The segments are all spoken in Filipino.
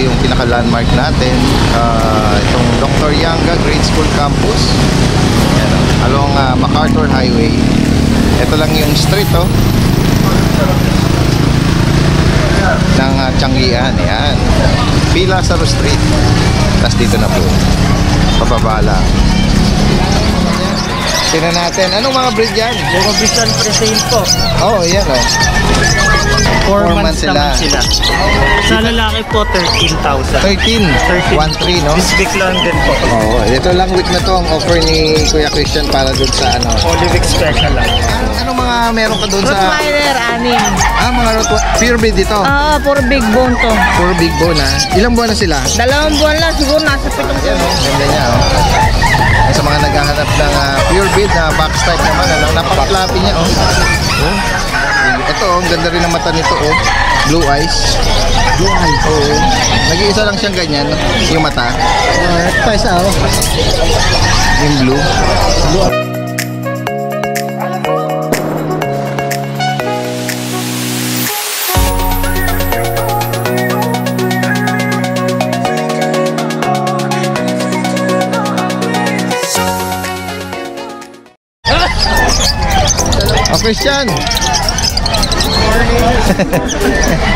yung pinaka-landmark natin. Itong Dr. Yanga Grade School Campus. Ayan, along MacArthur Highway. Ito lang yung street ng Tianggian. Ayan, Pila Saro Street. Tapos dito na po, pababa lang. Tingnan natin, anong mga breed yan? Puro Bichon Presale po. Oh, yan 4 months naman sila. Sa lalaki po, 13,000. 13? 1-3, no? This week lang din po. Oo, ito lang week na to ang offer ni Kuya Christian para dun sa Holy Week special lang. Anong mga meron ka dun sa... Rottweiler, 6. Mga pure breed dito? Puro big bone to. Puro big bone, ha? Ilang buwan na sila? 2 buwan lang, siguro nasa 7 buwan. Ganda niya, sa mga naghahanap ng pure breed na box type naman, napaka-fluffy niya, Ito, ang ganda rin ng mata nito, blue eyes. Blue eyes? Oo. Nag-iisa lang siyang ganyan, yung mata. Ito isa, Yung blue. Christian.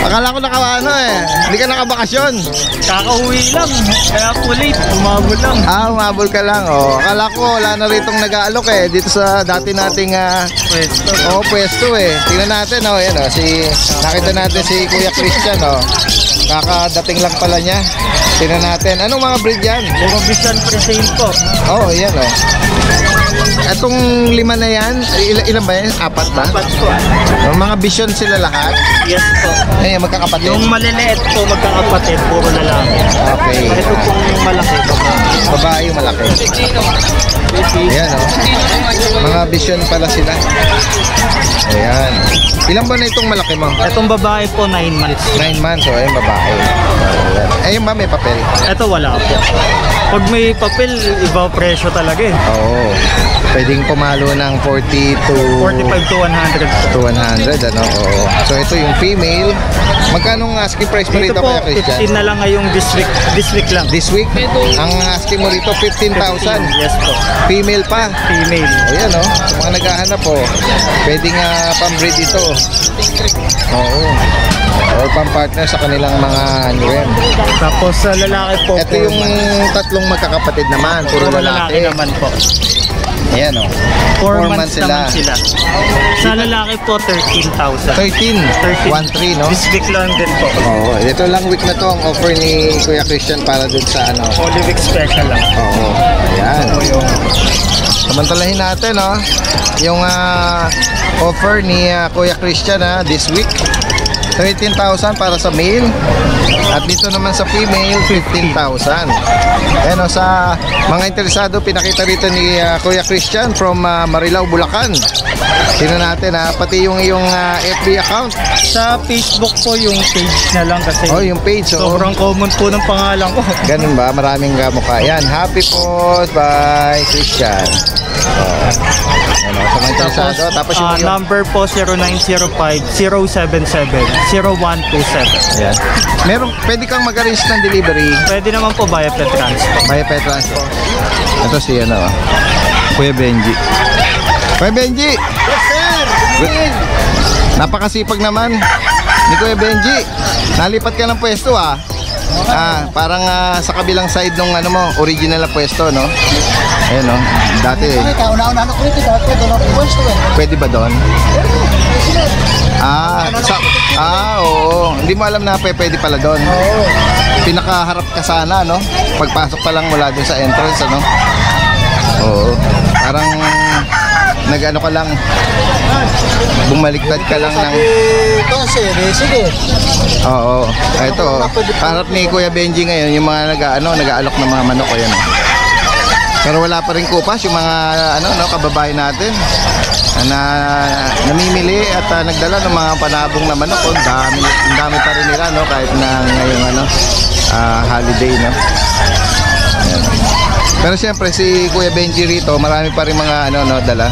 Akala ko hindi ka nakabakasyon. Kakauwi lang, kaya po late, umabol lang. Umabol ka lang. Akala ko wala na ritong nag-aalok dito sa dati nating pwesto. Pwesto Tingnan natin, nakita natin si Kuya Christian, kakadating lang pala niya. Tingnan natin, anong mga breed yan? Puro Bichon Presale po. Yan Itong 5 na yan, ilan ba yan? 4 ba? 4 po. Mga Bichon sila lahat? Yes po. Magkakapatid? Yung maliliit po, magkakapatid, puro lalaki. Okay. Ito pong malaki. Babae yung malaki. Ayan mga Bichon pala sila. Ayan. Ilan ba na itong malaki mo? Itong babae po, 9 months. 9 months, ayun babae. Ayun ba may papel? Ito wala po. Pag may papel, iba presyo talaga Oo. Pwedeng pumalo ng 40 to 45 to 100 to 100, Oo. So ito yung female. Magkano ang asking price mo rito, Kuya Christian? 15 na lang ngayong this week lang. This week? Ang asking mo rito 15,000. Yes po. Female pa. Female. Ayan sa mga naghahanap pwedeng pang-breed ito. Oo. Or pang-partner sa kanilang mga NUM. Tapos sa lalaki po, ito yung tatlong magkakapatid naman, puro lalaki naman po. Ayan 4 months naman sila. Sa lalaki po, 13,000. 13? 1-3, no? This week lang din po. Ito lang week na to ang offer ni Kuya Christian para dun sa Holy Week special lang. Ayan. Samantalahin natin yung offer ni Kuya Christian this week. 13,000 para sa male. At dito naman sa female, 15,000. Ayan sa mga interesado, pinakita rito ni Kuya Christian from Marilao, Bulacan. Tingnan natin pati yung iyong FB account. Sa Facebook po yung page na lang kasi. Yung page. Sobrang common po ng pangalan ko. Ganun ba? Maraming kamukha. Yan, happy post by Christian. Sa mga interesado. Tapos yung number po 0905-077-0127. Yan. Pwede kang mag-arrange ng delivery. Pwede naman po via pet transport. Via pet transport. Ito si Kuya Benji. Kuya Benji! Yes sir! Napakasipag naman ni Kuya Benji. Nalipat ka ng pwesto parang sa kabilang side nung original na pwesto, no? Ayan dati Kauna-una ko rito, dati doon ako pwesto Pwede ba doon? Oo. Hindi mo alam na pwede pala doon. Pinakaharap ka sana, no? Pagpasok pa lang mula doon sa entrance, Oo. Parang nag-ano ka lang, bumaliktad ka lang ng... Sige. Oo. Ito, harap ni Kuya Benji ngayon, yung mga nag-aalok ng mga manok, ayan. Pero wala pa rin kupas yung mga kababayan natin na namimili at nagdala ng mga panabong na manok. Ang dami pa rin nila, kahit na ngayong holiday, Ayan. Pero siyempre si Kuya Benji rito, marami pa rin mga dala.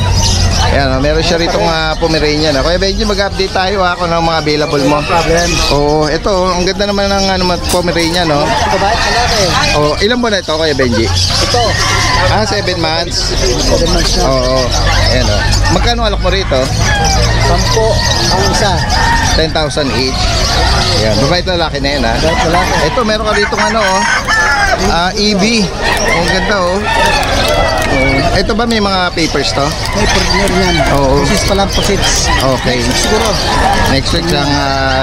Ayan, meron siya rito Pomeranian. Kuya Benji, mag-update tayo kung ano mga available mo. Problem. Oo, ito, ang ganda naman ng Pomeranian, no? Babae, kalaki. Oh, ilan buwan na ito, Kuya Benji? Ito. 7 months. 7 months na. Oo, ayan o. Magkano alak mo rito? 10 ang isa. 10,000 each. Ayan, babae at lalaki na yan, ha? Babae, kalaki. Ito, meron ka rito EV. Ang ganda, oh. Ito ba may mga papers to? May partner yan. Oo. Process pa lang, process. Okay. Siguro. Next week lang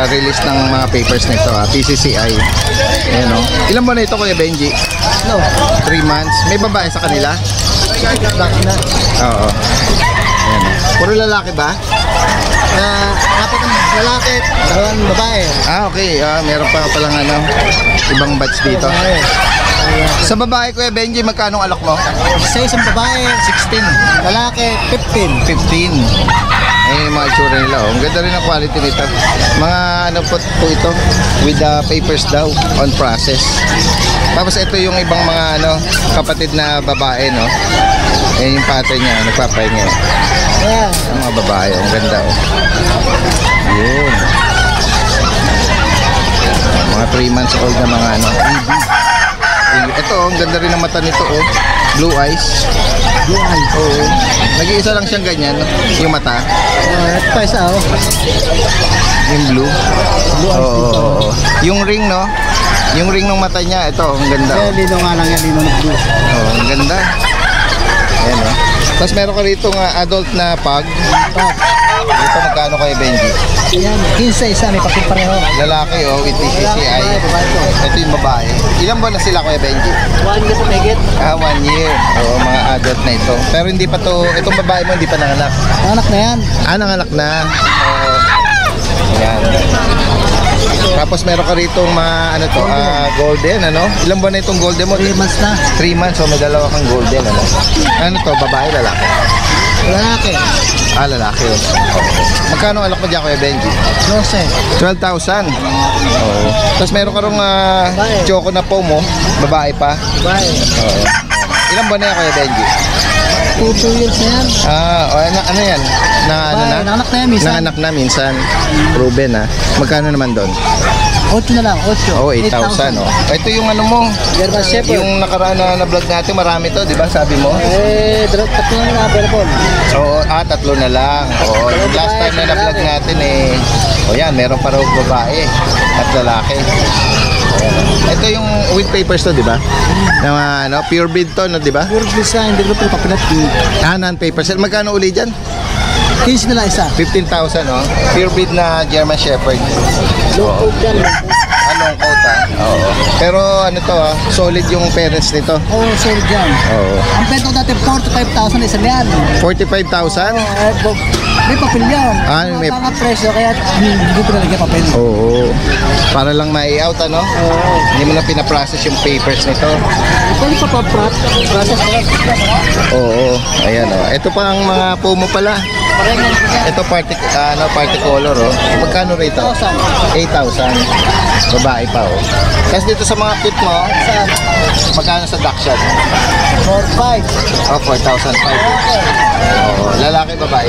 release ng mga papers nito, PCCI. Ayan, oh. Ilan buwan na ito, Kuya Benji? No. 3 months. May babae sa kanila? Laki na. Oo. Ayan, oh. Puro lalaki ba? Apat ang lalaki, dalawang babae. Okay. Meron pa palang ibang batch dito. Babae. Sa babae, Kuya Benji, magkano alak mo? Isa isang babae, 16. lalaki, 15. 15. Ay, yung mga itsura nila, oh. Ang ganda rin ang quality nito. Mga po ito, with the papers daw, on process. Tapos ito yung ibang mga kapatid na babae, no? Ayan yung pattern niya, nagpapahinga. Yeah. Ang mga babae, ang ganda, oh. Yun. Mga 3 months old na mga EB. Ito, ang ganda rin ng mata nito, oh. Blue eyes. Blue eyes. Oo. Nag-iisa lang siyang ganyan, yung mata. Ito pa isa, oh. Yung blue. Blue eyes dito. Oo. Yung ring, no? Yung ring ng mata niya, ito, ang ganda. Kaya lino nga lang yan, lino na blue. Oo, ang ganda. Ayan, oh. Tapos meron ka rito adult na pug. Dito magkano kay Benji? Ayan, 15 isa, may papel pareho. Lalaki, oh, with PCCI. Babae to. Ito yung babae. Ilang buwan na sila, Kuya Benji? 1 year sa megit. 1 year. Oo, mga adult na ito. Pero hindi pa to, itong babae mo hindi pa nanganak. Anak na yan. Nanganak na. Oo. Ayan. Tapos meron ka rito mga golden, Ilang buwan na itong golden mo? 3 months na. 3 months, so may dalawa kang golden, Ano to, babae, lalaki? Lalaki. Lalaki. Magkano alak mo dyan, Kuya Benji? 12. 12,000. Oo. Tapos meron ka rong choco na po mo, babae pa. Babae. Oo. Ilang buwan na yan, Kuya Benji? 2 years na yan. Ano yan? Nanganak na yan minsan. Nanganak na minsan. Proven, Magkano naman doon? 8 na lang, 8. Oh, 8,000, oh. Ito yung mo. German Shepherd. Yung nakaraan na vlog natin, marami to, di ba? Sabi mo? Tatlo na available. Oo, 3 na lang. Oo, yung last time na na-vlog natin yan, meron pa raw babae at lalaki. Ito yung with papers to, di ba? Na pure breed to, di ba? Pure design, hindi ko papilat. Non-papers. Magkano uli dyan? 15 na lang isa. 15,000, oh. Pure breed na German Shepherd. Low coat yan. Long coat, Oo. Pero solid yung parents nito. Oo, solid yan. Oo. Ang pento dati 45,000 isa na yan. 45,000? May papel yan. May mga presyo, kaya hindi ko nalagyan papel. Oo. Para lang mai-out, Oo. Hindi mo na pinaprocess yung papers nito. Pwede pa process na yan. Oo. Ayan, Ito pa ang mga pumo pala. Ito party color, Magkano rito? 8,000. Babae pa, Tapos dito sa mga cute mo, magkano sa duck shot? 4,500. 4,500. Lalaki, babae.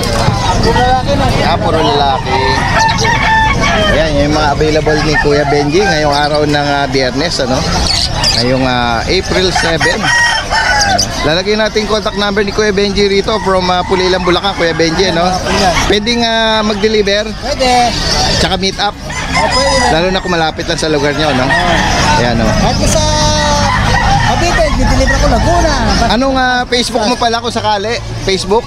Puro lalaki na. Puro lalaki. Ayan, yung mga available ni Kuya Benji ngayong araw ng Biyernes, Ngayong April 7. Lalagay natin contact number ni Kuya Benji rito from Pulilan, Bulacan, Kuya Benji, Pwedeng mag-deliver? Pwede. Tsaka meet up? Pwede na. Lalo na kung malapit lang sa lugar nyo, Ayan, Kahit sa Cavite, dideliver ko Laguna. Anong Facebook mo pala kung sakali? Facebook?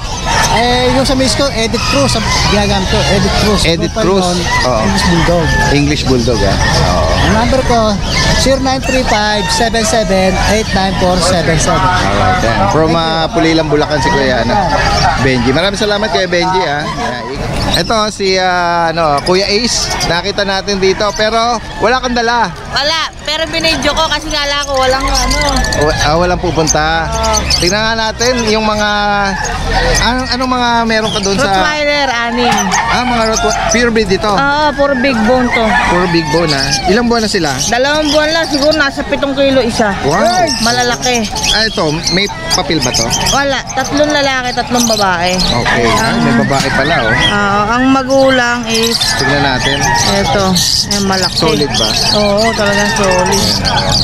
Yung sa miss ko, Edit Cruz. Ginagamit ko, Edit Cruz. Edit Cruz. Oo. English Bulldog. English Bulldog, Oo. Ang number ko, 0935-77-89477. Alright, yan. From Pulilan, Bulacan si Kuya Benji. Maraming salamat Kuya Benji, Ito si Kuya Ace. Nakita natin dito pero wala kang dala. Wala. pero binidyo ko kasi kala ko walang ano. Walang pupunta. Tingnan nga natin yung mga anong mga meron ka doon sa Rottweiler, 6. mga pure breed dito. Oo, puro big bone to. Puro big bone ha. Ilang buwan na sila? 2 buwan lang, siguro nasa 7 kilo isa. Wow. Malalaki. Ito, may papel ba to? Wala, 3 lalaki, 3 babae. Okay. May babae pala oh. Ang magulang is Tingnan natin. ito, malaki. Solid ba? Oo, talagang solid.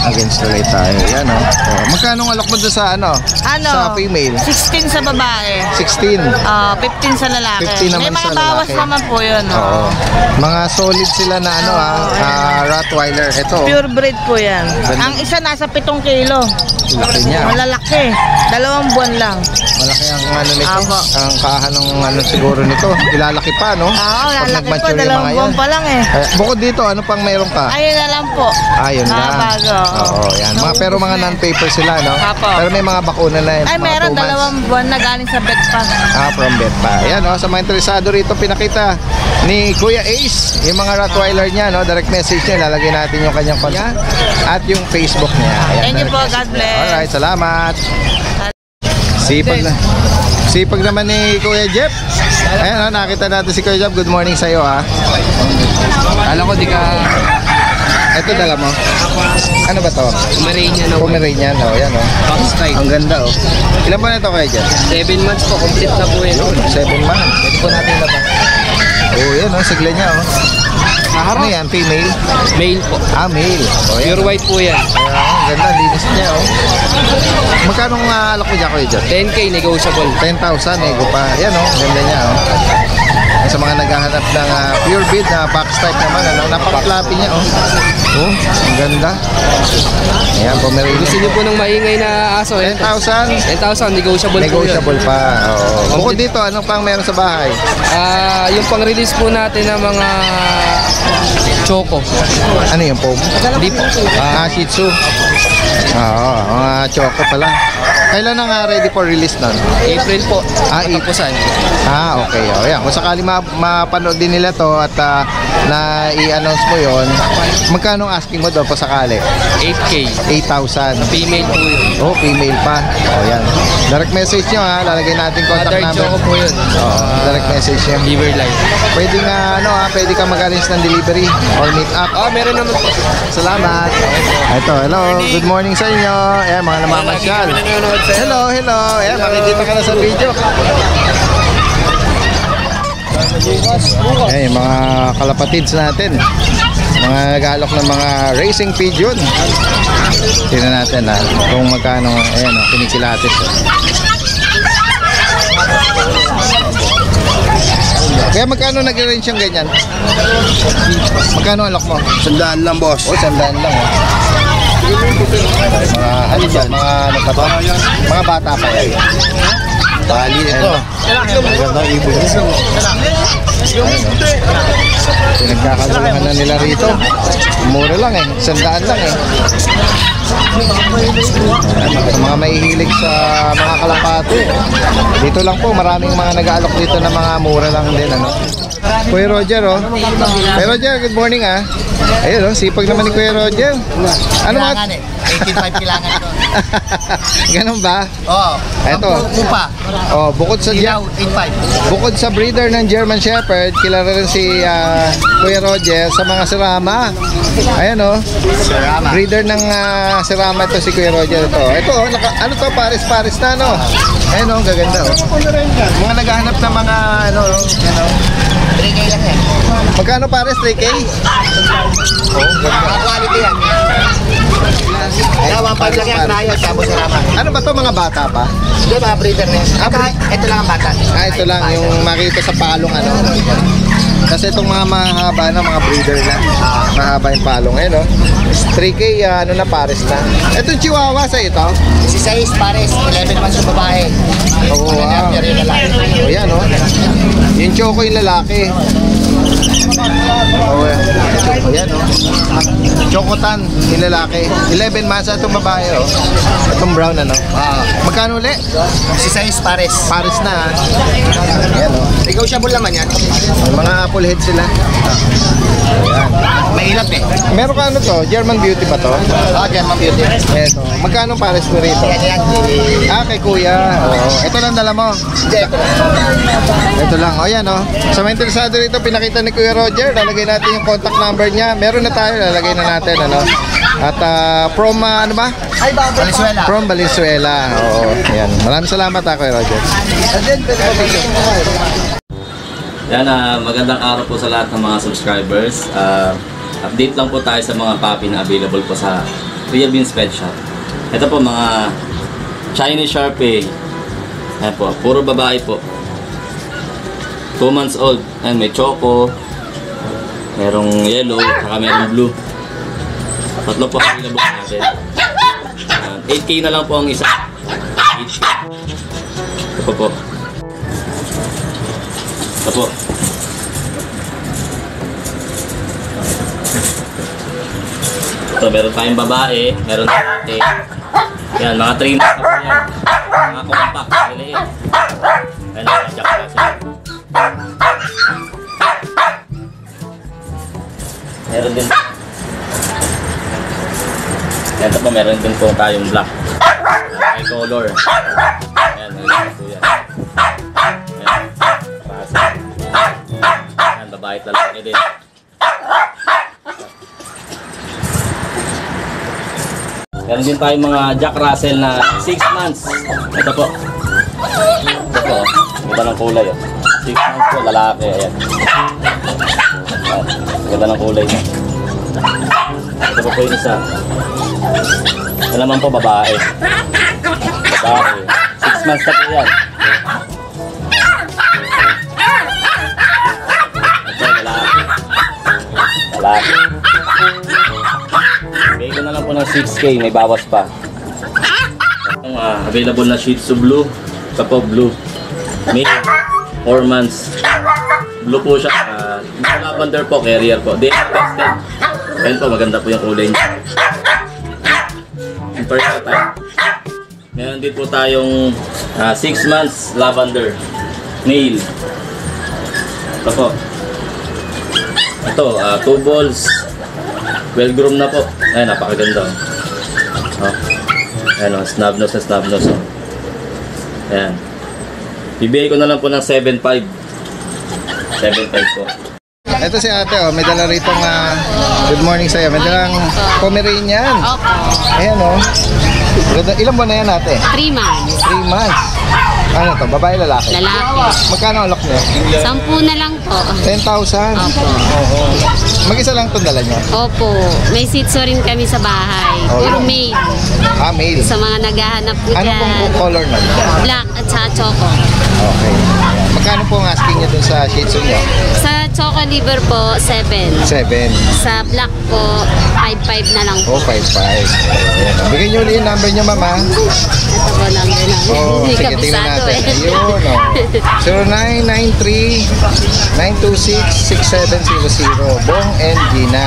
Against the light tayo. Yan oh. Magkano ang alok mo doon sa Ano? Sa female? 16 sa babae. 16. 15 sa lalaki. 15 naman May mga sa bawas lalaki. naman po yun. Oo. Mga solid sila na Rottweiler. Ito. Pure breed po yan. Ganda. Ang isa nasa 7 kilo. Laki niya. Malalaki. 2 buwan lang. Malaki ang nito. Apo. Ang kahan ng siguro nito. Ilalaki pa, no? Oo, Pag lalaki po. nag-mature yung 2 mga buwan yan. pa lang eh. Bukod dito, ano pang meron ka? Ayun na lang po. Ayun na. bago. Oo, yan. Pero mga non-paper sila, no? Apo. Pero may mga bakuna na yun. Ay, mga meron 2 months. 2 buwan na galing sa vet pa. From vet pa. Ayan, no? Sa mga interesado rito, pinakita ni Kuya Ace yung mga Rottweiler niya, no? Direct message niya. Lalagay natin yung kanyang contact at yung Facebook niya. Ayan, Thank you direct po. message God niya. bless. Alright, salamat. Sipag naman ni Kuya Jeff. Ayan, nakita natin si Kuya Jeff. Good morning sa'yo, ha. Alam ko di ka Ito dala mo. Ano ba to? Pomeranian na Pomeranian, oh, yan, oh. box type. Ang ganda, oh. Ilan ba na ito, Kuya Jeff? 7 months po, complete na po yun. 7 months. Pwede po natin labas. Oh, yan, oh. Sigla niya, oh. Ano yan? Female? Male po. Male. Oh, yan. Pure white po yan. Ang ganda, linis niya, oh. Magkano ang alak mo dyan, Kuya Jeff? 10K negotiable. 10,000, ego pa. Yan, oh. Ganda niya, oh. Sa mga naghahanap ng pure breed na box type naman, ano, napaka-fluffy niya, oh. Oh, ang ganda. Ayan, Pomeranian. Gusto niyo po ng maingay na aso? 10,000. 10,000 negotiable, Negotiable po yun. pa. Oo. Bukod dito, ano pang meron sa bahay? Yung pang-release po natin ng mga choco. Ano yung foam? Hindi po. Shih Tzu. Oo, mga choco pala. Kailan na nga ready for release nun? April po. April. Tapusan. Okay. O yan. Kung sakali mapanood din nila to at na i-announce mo yon, magkano ang asking mo doon pa sakali? 8K. 8,000. Female po yun. Oh, female pa. O yan. Direct message nyo ha. Lalagay natin contact Mother number. choco po yun. Direct message nyo. Liver line. Pwede nga pwede ka mag-arrange ng delivery or meet up. Meron naman po. Salamat. Ito, hello. Good morning sa inyo. Ayan, mga namamasyal. Hello. Ayan, makikita ka na sa video. Ayan, yung mga kalapatids natin. Mga nag-aalok ng mga racing pigeon. Tingnan natin kung magkano. Ayan, kinikilatis. Kaya magkano nag-arrange yung ganyan? Magkano alok mo? 100 lang, boss. 100 lang. Mga ano ba? Mga ano pa ba? Mga bata pa yan. Bali ito. Maganda ibon niya. Pinagkakagaluhan na nila rito. Mura lang 100 lang Sa mga mahihilig sa mga kalapate, dito lang po maraming mga nag-aalok dito na mga mura lang din, ano. Kuya Roger, oh. Kuya Roger, good morning, Ayun, sipag naman ni Kuya Roger. Ano mga 18.5 kailangan ito. Ganun ba? Oo. Eto. Upa. Oh, bukod sa Ilaw, 8.5. bukod sa breeder ng German Shepherd, kilala rin si Kuya Roger sa mga sirama. Ayan, oh. Sarama. Breeder ng sirama ito si Kuya Roger ito. Ito, oh, ano to, pares-pares na, no? Ayan, oh, gaganda, oh. Mga naghahanap ng mga, ano, 3K lang yan. magkano pares? 3K? Oh, ganda. Quality yan. Kaya 1.5 lang yan, tayo, sabo sarama. Ano ba to, mga bata pa? Ito mga breeder na yan. Ito lang ang bata. Ito lang, yung makita sa palong, ano. Kasi itong mga mahaba na mga breeder na. Mahaba yung palong. Ayan, oh. 3K, ano na, pares na. Itong chihuahua sa ito. Si Sais Pares, 11 months yung babae. Oh, wow. Yung lalaki. O yan, oh. Yung choco yung lalaki. Oh, yan. O yan, oh. Chocotan, yung lalaki. 11 months itong babae, oh. Itong brown, ano. Magkano ulit? Si size pares. Paris na, Ayan, oh. Negotiable naman yan. May mga apple head sila. Ayan. Mahirap eh. Meron ka ano to? German Beauty pa to? German Beauty. Eto. Magkano pares mo rito? Yan. Kay kuya. Oo. Ito lang dala mo. Ito lang. O yan, oh. Sa mga interesado rito, pinakita ni Kuya Roger. Lalagay natin yung contact number niya. Meron na tayo. Lalagay na natin, ano. At from, ano ba? Valenzuela. From Valenzuela. Oo. Ayan. Maraming salamat, Kuya Roger. Yan, magandang araw po sa lahat ng mga subscribers. Update lang po tayo sa mga puppy na available po sa Kuya Beans Pet Shop. Ito po mga Chinese Sharpei. Ayan po, puro babae po. 2 months old. Ayan, may choco, merong yellow, saka merong blue. Tatlo po available natin. 8K na lang po ang isa. 8K. Ito po. Ito po. Ito, meron tayong babae, meron tayong yan, mga 3 months na po yan. Mga compact, maliit. Ayan, mga Jack Russell. Meron din. Ito po, meron din po tayong black. May color. Ayan, meron po yan. Ayan, Russell. Ayan, babae at lalaki din. Meron din tayong mga Jack Russell na 6 months. Ito po. Ito po. Ganda ng kulay. 6 months po, lalaki. Ayan. Ganda ng kulay niya. Ito po yung isa. Ito naman po, babae. Babae. 6 months na po yan. Ito, lalaki. Lalaki. Bigay ko na lang po ng 6K, may bawas pa. Itong available na Shih Tzu Blue. Ito po, blue. May 4 months. Blue po siya. Lavender po, carrier po. Day tested. Ayan po, maganda po yung kulay niya. In first time. Meron din po tayong 6 months lavender. Male. Ito po. Ito, 2 balls. Well groomed na po. Ayan, napakaganda. Oh. Ayan, snub nose na snub nose. Oh. Ayan. Bibigay ko na lang po ng 7.5. 7.5 po. Ito si ate, oh. May dala rito good morning sa'yo. May dalang Pomeranian. Opo. Ayan, oh. Ilang buwan na yan ate? 3 months. 3 months. Ano to? Babae, lalaki? Lalaki. Magkano ang lock niyo? 10 na lang po. 10,000? Opo. Oo. Mag-isa lang itong dala niyo? Opo. May Shih Tzu rin kami sa bahay. Oh, Puro yun. male. Male. Sa mga naghahanap po Ano dyan. pong color nun? Black at saka choco. Okay. Magkano po ang asking niyo dun sa Shih Tzu niyo? Sa choco liver po, 7. 7. Sa black po, 5.5 na lang po. Oh, 5.5. Ayan. Bigyan niyo ulit yung number niyo, mama. Ito po number namin. Oh, Hindi sige, tingnan kabisado natin. eh. Ayun, oh. 0993-926-6700. Bong and Gina.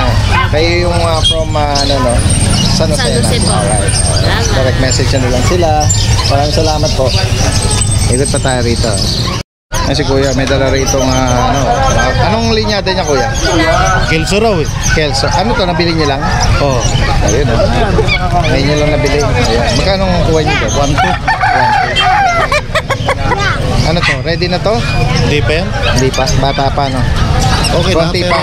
Kayo yung from, San Jose. San Jose po. Alright. Salamat. Direct message na lang sila. Maraming salamat po. Ikot pa tayo rito. Ay, si Kuya, may dala rito anong linyada niya, Kuya? Kelso raw eh. Kelso. Ano to, nabili niyo lang? Oo. Ayun, oh. Ayun niyo lang nabili. Ayan. Magkano ang kuha niyo ba? 1,2. Ano to? Ready na to? Hindi pa yan? Hindi pa. Bata pa, no? Okay na, Konti pa.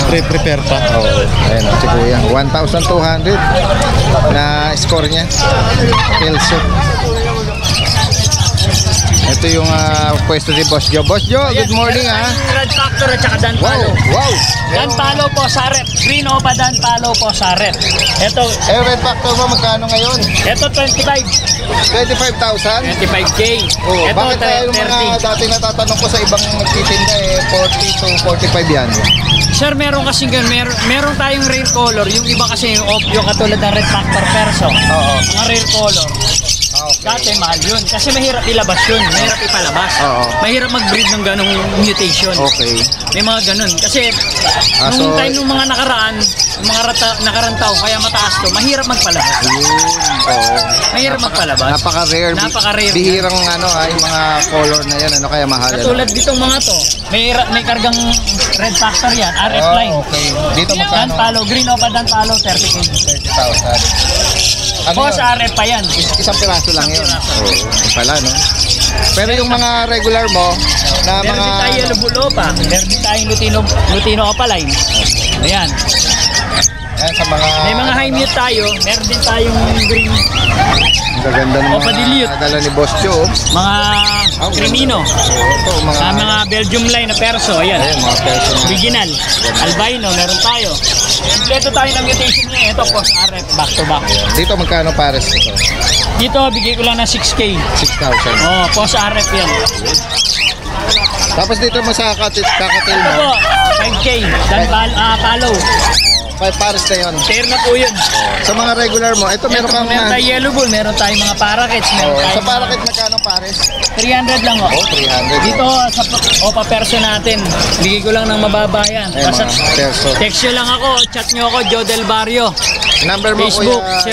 Pero, prepare pa. oh, ayun, si Kuya. 1,200 na score niya. Kelso. Ito yung pwesto ni Boss Joe. Boss Joe, good morning ha. Red Factor at saka Dan Wow, Palo. wow. Dan Palo po sa rep. Green Opa Dan Palo po sa rep. Ito, Red Factor mo, magkano ngayon? ito 25. 25,000? 25K. Oh, Ito bakit tayo mga 30. dati natatanong ko sa ibang nagtitinda 40 to 45 yan? Sir, meron kasi ganun. Meron tayong rare color. Yung iba kasi yung katulad ng Red Factor Perso. Oo. Mga rare color. Okay. Dati mahal yun. Kasi mahirap ilabas yun. Mahirap ipalabas. Oo. Mahirap mag-breed ng ganong mutation. Okay. May mga ganun. Kasi So, nung time nung mga nakaraan, yung mga nakarang tao, kaya mataas to, mahirap magpalabas. Oo. Mahirap magpalabas. Napaka-rare. Napaka-rare. Bihirang yung mga color na yan, ano kaya mahal. Katulad ditong mga to, may kargang red factor yan, RF line. Okay. Dito Dan magkano? palo, green opa dan palo, 30 kg. 30,000. Ano Boss, yun? RF pa yan. Isang piraso lang yun. Isang piraso. Oo. Yun pala, no? Pero yung mga regular mo, na Meron mga... din tayo lubulo pa. Meron din tayong Lutino opaline. Ayan. Yan, sa mga... May mga high mute tayo. Meron din tayong green. Ang gaganda ng Opa dilute. mga dala ni Boss Joe. Mga Crimino. Ito, mga... Mga Belgium line na perso. Ayan. Ayun, mga person. Original. Albino. Meron tayo. Kompleto tayo ng mutation niya. Ito post RF back to back. Dito magkano pares ito? Dito bigay ko lang ng 6K. 6,000. Oh, post RF yan. Tapos dito mo sa kakatil Ito mo, po, 5K. Dan palo. pares na yun. Fair na po yun. Sa mga regular mo, ito meron kang... Meron tayo yellow bull, meron tayong mga parakeets, meron Sa tayong parakit magkano pares? 300 lang oh. 300. Dito sa opa perso natin, bigay ko lang ng mababa yan. Ay, Basta mga perso. text nyo lang ako, chat nyo ako, Joe Del Barrio. Number mo, Facebook, Kuya...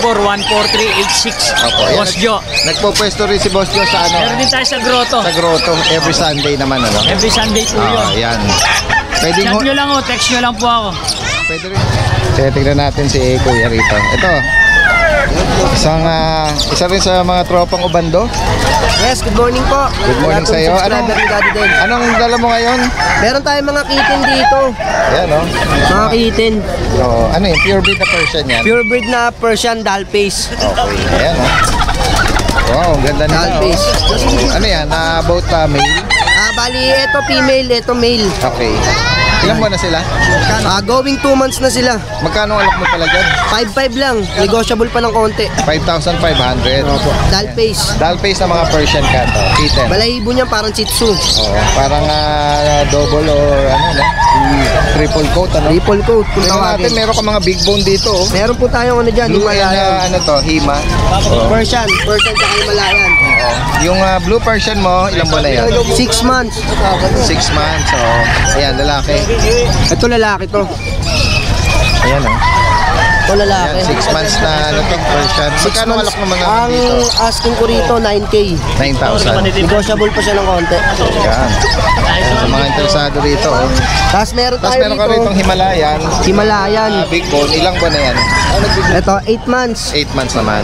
096564-14386. Opo, yan. Boss Joe. Nagpo-pwesto rin si Boss Joe sa Meron din tayo sa grotto. Sa grotto. Every Sunday naman, ano? Every Sunday po yun. Yan. Pwede Chat mo... nyo lang o, text nyo lang po ako. Pwede rin. Kaya tignan natin si Kuya rito. Ito. Isa rin sa mga tropang ubando. Yes, good morning po. Good morning sa iyo. Anong dala mo ngayon? Meron tayong mga kitten dito. Ayan, no? Mga kitten. So, ano yun? Pure breed na Persian yan? Pure breed na Persian doll face. Okay. Ayan, no? Wow, ang ganda nila. Doll face. Ano yan? Both male? Bali, ito female, ito male. Okay. Ilang buwan na sila? Going 2 months na sila. Magkano ang alok mo pala dyan? 5-5 lang. Negotiable pa ng konti. 5,500. Doll face. Doll face na mga Persian cat. Kitten. Balahibo niya parang Shih Tzu. Parang double or ano, no? Triple coat, ano? Triple coat, kung Tingnan tawagin. natin, meron ka mga big bone dito, oh. Meron po tayong ano dyan, Blue and Himalayan. ano to, Hima. Persian tsaka Himalayan. Yung blue Persian mo, ilang buwan na yan? 6 months. 6 months, oh. Ayan, lalaki. Ito lalaki to. Ayan, oh. Ito lalaki. Ayan, 6 months na ano to, Persian. Magkano ang alok naman naman Ang dito? asking ko rito, 9K. 9,000. Negotiable pa siya ng konti. Ayan. Ayan, sa mga interesado rito, oh. Tapos meron Tapos tayo meron ka rito rito, Himalayan. Himalayan. Big bone, ilang buwan na yan? Ito, 8 months. 8 months naman.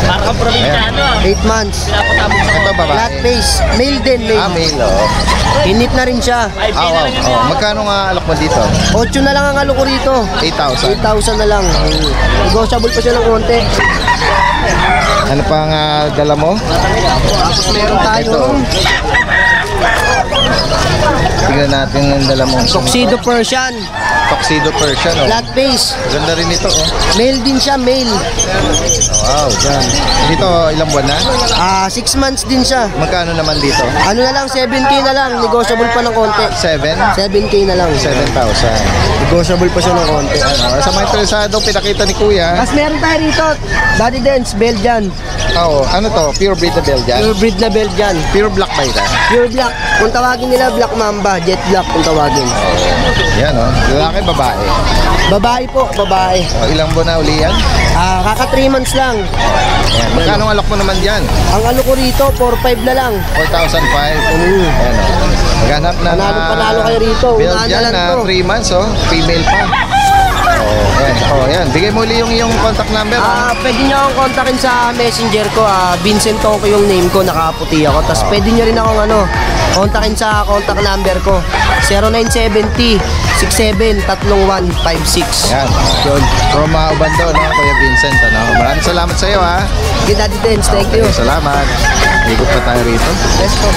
Parang probinsyano ah. 8 months. Ito, Flat babae. face. Male din, male. Male, oh. Init na rin siya. Oh. Magkano nga alok mo dito? 8 na lang ang alo ko rito. 8,000. 8,000 na lang. Negotiable pa siya ng konti. Ano pang dala mo? Tapos meron tayo Tingnan natin ang dala mo. Tuxedo Persian. Tuxedo Persian, oh. Flat face. Ganda rin ito, oh. Male din siya, male. Wow, yan. Dito, ilang buwan na? 6 months din siya. Magkano naman dito? Ano na lang, 7K na lang. Negotiable pa ng konti. 7? 7K na lang. 7,000. Negotiable pa siya ng konti. Sa mga interesado, pinakita ni Kuya. Tapos meron tayo rito, Daddy Dance, Belgian. Oh, ano to? Pure breed na Belgian? Pure breed na Belgian. Pure black ba ito? Pure black. Kung tawagin nila, Black Mamba. Jet black kung tawagin. Yan, oh. Lalaki, babae. Babae po, babae. Oh, ilang buwan na uli yan? Kaka 3 months lang. Yan. Magkano ang alok mo naman dyan? Ang ano ko rito, 4-5 na lang. 4,500. Ayan, oh. Maghanap na Panalo kayo rito. Unahan na Belgian lang na to. 3 months, oh. Female pa. Oh, ayan. Oh, ayan. Bigay mo uli yung iyong contact number. Pwede nyo akong kontakin sa messenger ko. Vincent Toko yung name ko, nakaputi ako. Tapos pwede nyo rin akong kontakin sa contact number ko. 0970-673156. Yan. Yun. From Ubando, no? Kuya Vincent, ano? Maraming salamat sa iyo, ha? Good Daddy Dance, thank you. Salamat. Ikot pa tayo rito. Let's go.